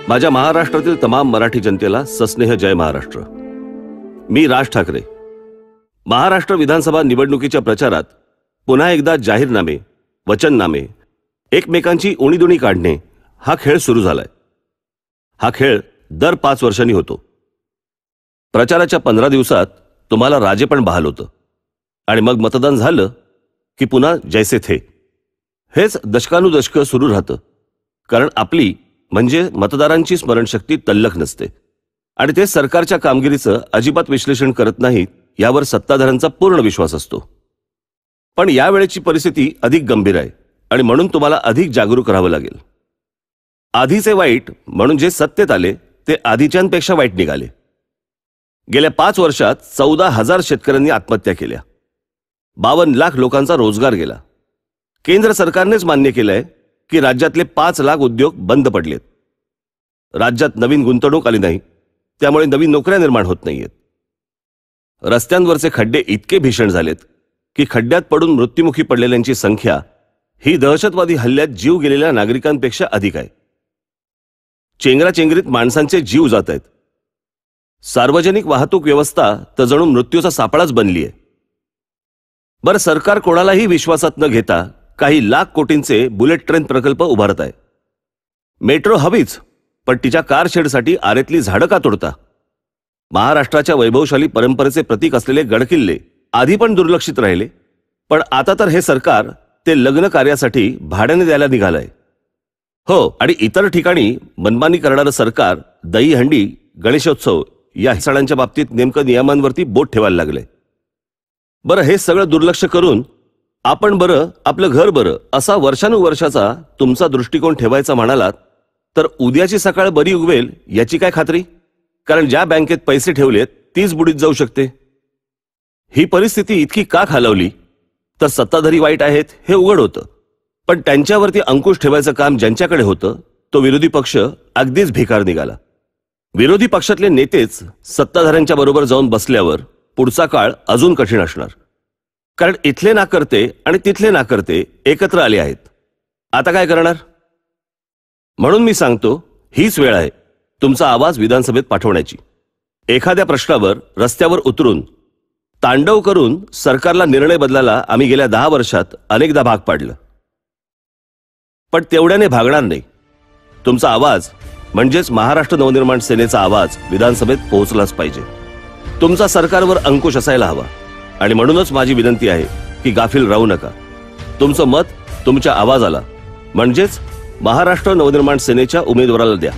माझ्या महाराष्ट्रातील तमाम मराठी जनतेला सस्नेह जय महाराष्ट्र। मी राज ठाकरे। महाराष्ट्र विधानसभा निवडणुकीच्या प्रचारात पुन्हा एकदा जाहीरनामे, वचननामे, एकमेकांची उणीदुणी काढणे हा खेळ सुरू झालाय। हा खेळ दर 5 वर्षांनी होतो। प्रचाराच्या 15 दिवसात तुम्हाला राजे पण बहाल होतं आणि मग मतदान झालं की पुन्हा जैसे थे। हेच दशकानुदशक सुरू राहतं, कारण आपली म्हणजे मतदारांची स्मरणशक्ती तल्लख नसते आणि ते सरकारच्या कामगिरीचं अजिबात विश्लेषण करत नाहीत यावर सत्ताधाऱ्यांचा पूर्ण विश्वास असतो। पण यावेळेची परिस्थिती अधिक गंभीर आहे आणि म्हणून तुम्हाला अधिक जागरूक राहावं लागेल। आधीचे वाईट म्हणून जे सत्तेत आले ते आधीच्यांपेक्षा वाईट निघाले। गेल्या 5 वर्षात 14,000 शेतकऱ्यांनी आत्महत्या केल्या, 52 लाख लोकांचा रोजगार गेला। केंद्र सरकारनेच मान्य केलंय की राज्यातले 5 लाख उद्योग बंद पडलेत। राज्यात नवीन गुंतवणूक आली नाही, त्यामुळे नवीन नोकऱ्या निर्माण होत नाहीयेत। रस्त्यांवरचे खड्डे इतके भीषण झालेत की खड्ड्यात पडून मृत्युमुखी पडलेल्यांची संख्या ही दहशतवादी हल्ल्यात जीव गेलेल्या नागरिकांपेक्षा अधिक आहे। चेंगराचेंगरीत माणसांचे जीव जात आहेत। सार्वजनिक वाहतूक व्यवस्था तर जणू मृत्यूचा सापळाच बनली आहे। बरं, सरकार कोणालाही विश्वासात न घेता काही लाख कोटींचे बुलेट ट्रेन प्रकल्प उभारत आहे। मेट्रो हवीच, पण तिच्या कारशेडसाठी आरेतली झाडं का तोडता? महाराष्ट्राच्या वैभवशाली परंपरेचे प्रतीक असलेले गडकिल्ले आधी पण दुर्लक्षित राहिले, पण आता तर हे सरकार ते लग्न कार्यासाठी भाड्याने द्यायला निघालंय। हो, आणि इतर ठिकाणी मनमानी करणारं सरकार दहीहंडी, गणेशोत्सव या सणांच्या बाबतीत नेमकं नियमांवरती बोट ठेवायला लागले। बरं, हे सगळं दुर्लक्ष करून आपण बरं, आपलं घर बरं असा वर्षानुवर्षाचा तुमचा दृष्टिकोन ठेवायचा म्हणालात तर उद्याची सकाळ बरी उगवेल याची काय खात्री? कारण ज्या बँकेत पैसे ठेवलेत तीच बुडीत जाऊ शकते। ही परिस्थिती इतकी का खालवली तर सत्ताधारी वाईट आहेत हे उघड होतं, पण त्यांच्यावरती अंकुश ठेवायचं काम ज्यांच्याकडे होतं तो विरोधी पक्ष अगदीच भिकार निघाला। विरोधी पक्षातले नेतेच सत्ताधाऱ्यांच्या बरोबर जाऊन बसल्यावर पुढचा काळ अजून कठीण असणार, कारण इथले नाकर्ते आणि तिथले नाकर्ते एकत्र आले आहेत। आता काय करणार? म्हणून मी सांगतो, हीच वेळ आहे तुमचा आवाज विधानसभेत पाठवण्याची। एखाद्या प्रश्नावर रस्त्यावर उतरून तांडव करून सरकारला निर्णय बदलायला आम्ही गेल्या 10 वर्षात अनेकदा भाग पाडलं, पण तेवढ्याने भागणार नाही। तुमचा आवाज म्हणजेच महाराष्ट्र नवनिर्माण सेनेचा आवाज विधानसभेत पोहोचलाच पाहिजे। तुमचा सरकारवर अंकुश असायला हवा आणि म्हणूनच माझी विनंती आहे की गाफील राहू नका। तुमचं मत तुमच्या आवाजाला म्हणजेच महाराष्ट्र नवनिर्माण सेनेच्या उमेदवाराला द्या।